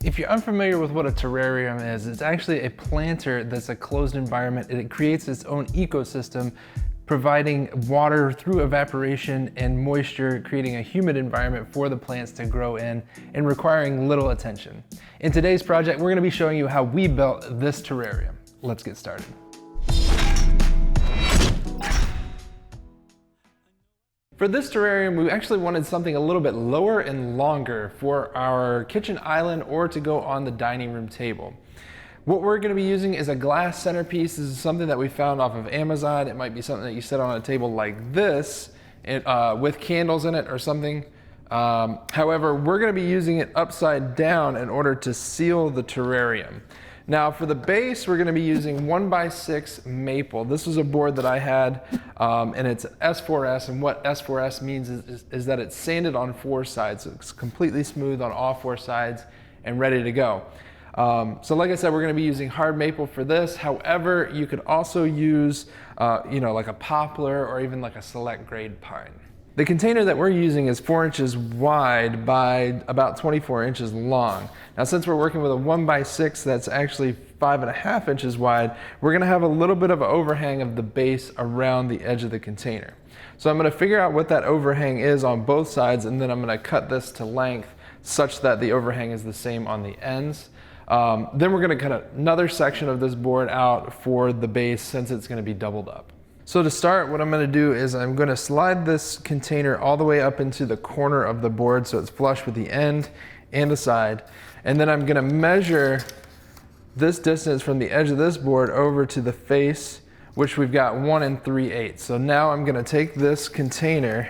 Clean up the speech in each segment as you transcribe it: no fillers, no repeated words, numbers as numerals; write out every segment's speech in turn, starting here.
If you're unfamiliar with what a terrarium is, it's actually a planter that's a closed environment, and it creates its own ecosystem, providing water through evaporation and moisture, creating a humid environment for the plants to grow in and requiring little attention. In today's project, we're going to be showing you how we built this terrarium. Let's get started. For this terrarium, we actually wanted something a little bit lower and longer for our kitchen island or to go on the dining room table. What we're going to be using is a glass centerpiece. This is something that we found off of Amazon. It might be something that you set on a table like this with candles in it or something. However, we're going to be using it upside down in order to seal the terrarium. Now for the base, we're going to be using 1x6 maple. This was a board that I had, and it's S4S, and what S4S means is that it's sanded on 4 sides. So it's completely smooth on all 4 sides and ready to go. So like I said, we're going to be using hard maple for this. However, you could also use like a poplar or even like a select grade pine. The container that we're using is 4 inches wide by about 24 inches long. Now, since we're working with a 1x6 that's actually 5.5 inches wide, we're gonna have a little bit of an overhang of the base around the edge of the container. So I'm gonna figure out what that overhang is on both sides, and then I'm gonna cut this to length such that the overhang is the same on the ends. Then we're gonna cut another section of this board out for the base since it's gonna be doubled up. So to start, what I'm going to do is I'm going to slide this container all the way up into the corner of the board so it's flush with the end and the side. And then I'm going to measure this distance from the edge of this board over to the face, which we've got 1 3/8. So now I'm going to take this container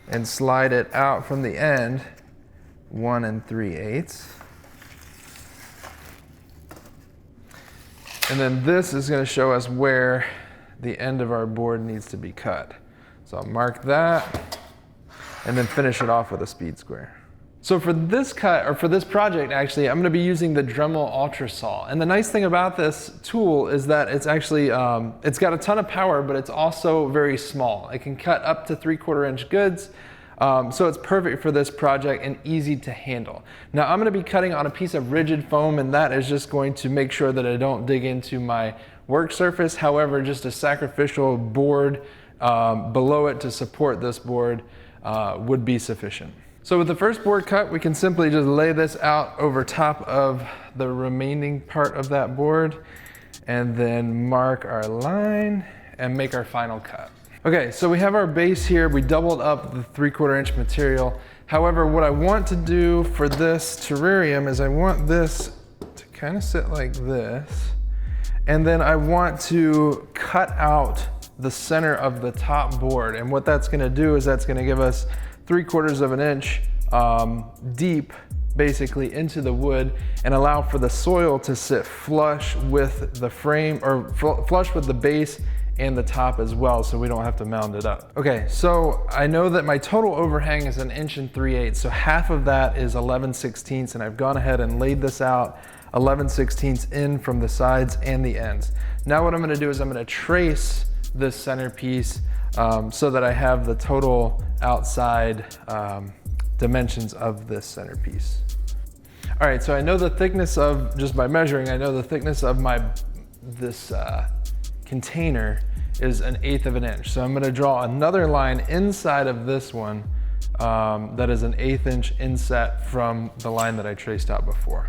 and slide it out from the end 1 3/8. And then this is going to show us where the end of our board needs to be cut. So I'll mark that and then finish it off with a speed square. So for this cut, or for this project actually, I'm going to be using the Dremel Ultra Saw. And the nice thing about this tool is that it's actually, it's got a ton of power, but it's also very small. It can cut up to 3/4 inch goods. So it's perfect for this project and easy to handle. Now I'm going to be cutting on a piece of rigid foam, and that is just going to make sure that I don't dig into my work surface. However, just a sacrificial board below it to support this board would be sufficient. So with the first board cut, we can simply just lay this out over top of the remaining part of that board and then mark our line and make our final cut. Okay, so we have our base here. We doubled up the 3/4 inch material. However, what I want to do for this terrarium is I want this to kind of sit like this. And then I want to cut out the center of the top board. And what that's gonna do is that's gonna give us 3/4 inch deep, basically, into the wood and allow for the soil to sit flush with the frame, or flush with the base and the top as well, so we don't have to mound it up. Okay, so I know that my total overhang is 1 3/8, so half of that is 11/16, and I've gone ahead and laid this out 11/16 in from the sides and the ends. Now what I'm going to do is I'm going to trace this centerpiece so that I have the total outside dimensions of this centerpiece. All right, so I know the thickness of, just by measuring, I know the thickness of this container is 1/8 inch. So I'm going to draw another line inside of this one that is 1/8 inch inset from the line that I traced out before.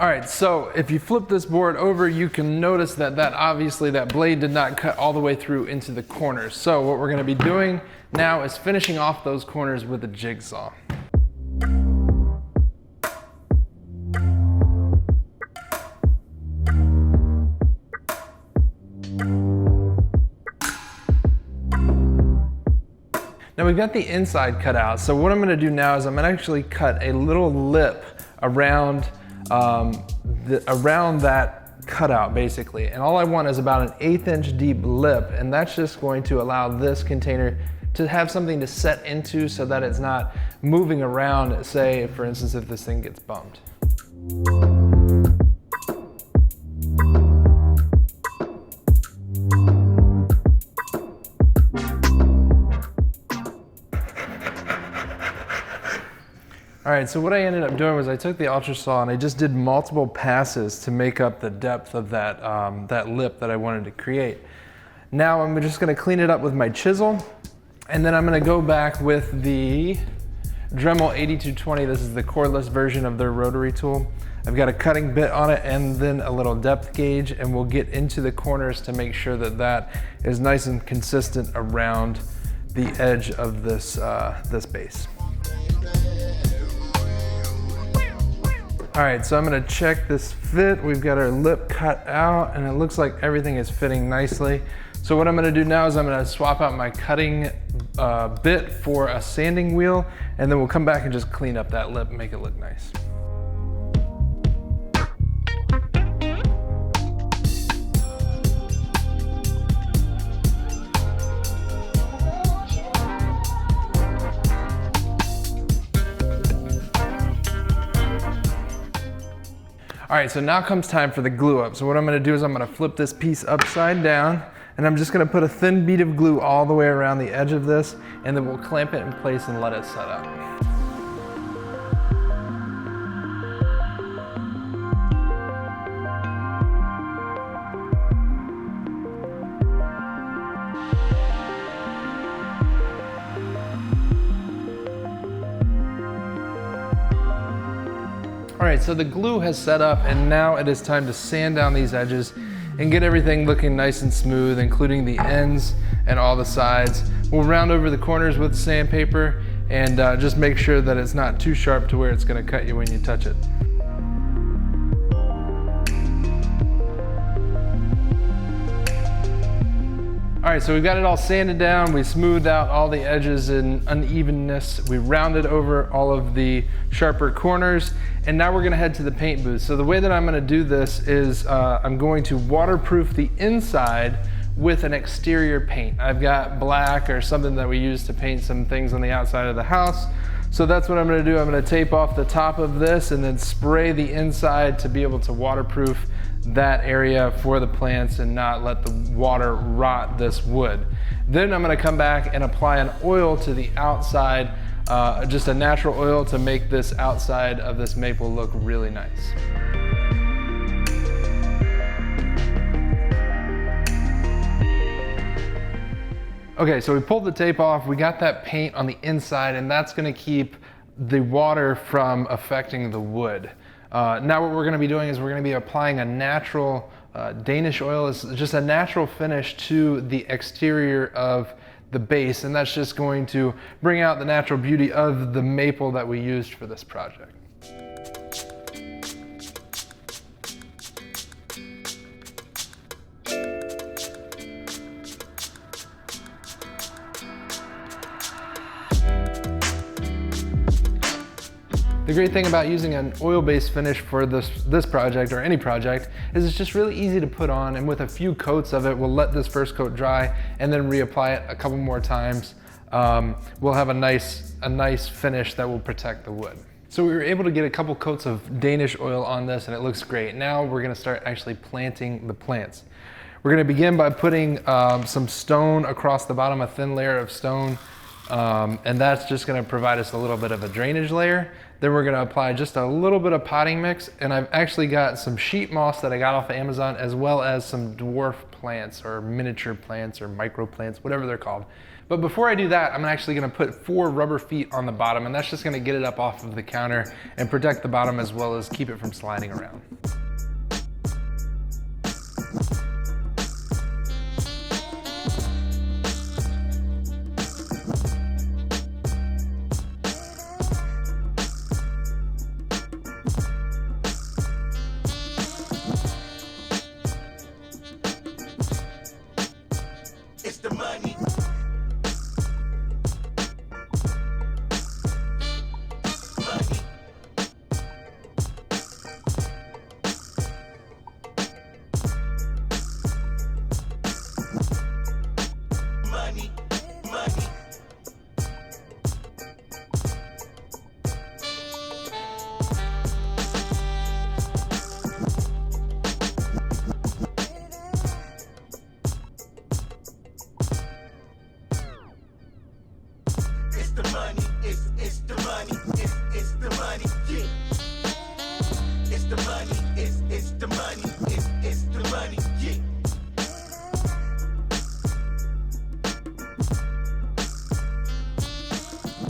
All right, so if you flip this board over, you can notice that obviously that blade did not cut all the way through into the corners. So what we're gonna be doing now is finishing off those corners with a jigsaw. Now we've got the inside cut out, so what I'm gonna do now is I'm gonna actually cut a little lip around around that cutout basically. And all I want is about an 1/8 inch deep lip, and that's just going to allow this container to have something to set into so that it's not moving around, say for instance if this thing gets bumped. All right, so what I ended up doing was I took the ultra saw and I just did multiple passes to make up the depth of that, that lip that I wanted to create. Now I'm just gonna clean it up with my chisel, and then I'm gonna go back with the Dremel 8220. This is the cordless version of their rotary tool. I've got a cutting bit on it and then a little depth gauge, and we'll get into the corners to make sure that that is nice and consistent around the edge of this, this base. All right, so I'm gonna check this fit. We've got our lip cut out and it looks like everything is fitting nicely. So what I'm gonna do now is I'm gonna swap out my cutting bit for a sanding wheel, and then we'll come back and just clean up that lip and make it look nice. All right, so now comes time for the glue up. So what I'm gonna do is I'm gonna flip this piece upside down, and I'm just gonna put a thin bead of glue all the way around the edge of this, and then we'll clamp it in place and let it set up. All right, so the glue has set up, and now it is time to sand down these edges and get everything looking nice and smooth, including the ends and all the sides. We'll round over the corners with sandpaper and just make sure that it's not too sharp to where it's gonna cut you when you touch it. All right, so we've got it all sanded down. We smoothed out all the edges and unevenness. We rounded over all of the sharper corners, and now we're gonna head to the paint booth. So the way that I'm gonna do this is I'm going to waterproof the inside with an exterior paint. I've got black or something that we use to paint some things on the outside of the house. So that's what I'm gonna do. I'm gonna tape off the top of this and then spray the inside to be able to waterproof that area for the plants and not let the water rot this wood. Then I'm gonna come back and apply an oil to the outside, just a natural oil to make this outside of this maple look really nice. Okay, so we pulled the tape off, we got that paint on the inside, and that's gonna keep the water from affecting the wood. Now what we're gonna be doing is we're gonna be applying a natural Danish oil. It's just a natural finish to the exterior of the base, and that's just going to bring out the natural beauty of the maple that we used for this project. The great thing about using an oil-based finish for this project, or any project, is it's just really easy to put on, and with a few coats of it, we'll let this first coat dry and then reapply it a couple more times. We'll have a nice finish that will protect the wood. So we were able to get a couple coats of Danish oil on this, and it looks great. Now we're gonna start actually planting the plants. We're gonna begin by putting some stone across the bottom, a thin layer of stone, and that's just gonna provide us a little bit of a drainage layer. Then we're gonna apply just a little bit of potting mix, and I've actually got some sheet moss that I got off of Amazon, as well as some dwarf plants or miniature plants or micro plants, whatever they're called. But before I do that, I'm actually gonna put 4 rubber feet on the bottom, and that's just gonna get it up off of the counter and protect the bottom as well as keep it from sliding around.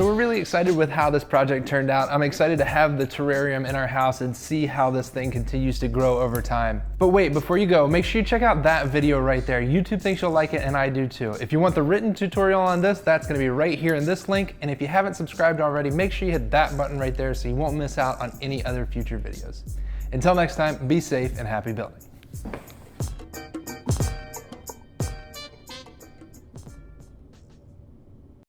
So we're really excited with how this project turned out. I'm excited to have the terrarium in our house and see how this thing continues to grow over time. But wait, before you go, make sure you check out that video right there. YouTube thinks you'll like it, and I do too. If you want the written tutorial on this, that's gonna be right here in this link. And if you haven't subscribed already, make sure you hit that button right there so you won't miss out on any other future videos. Until next time, be safe and happy building.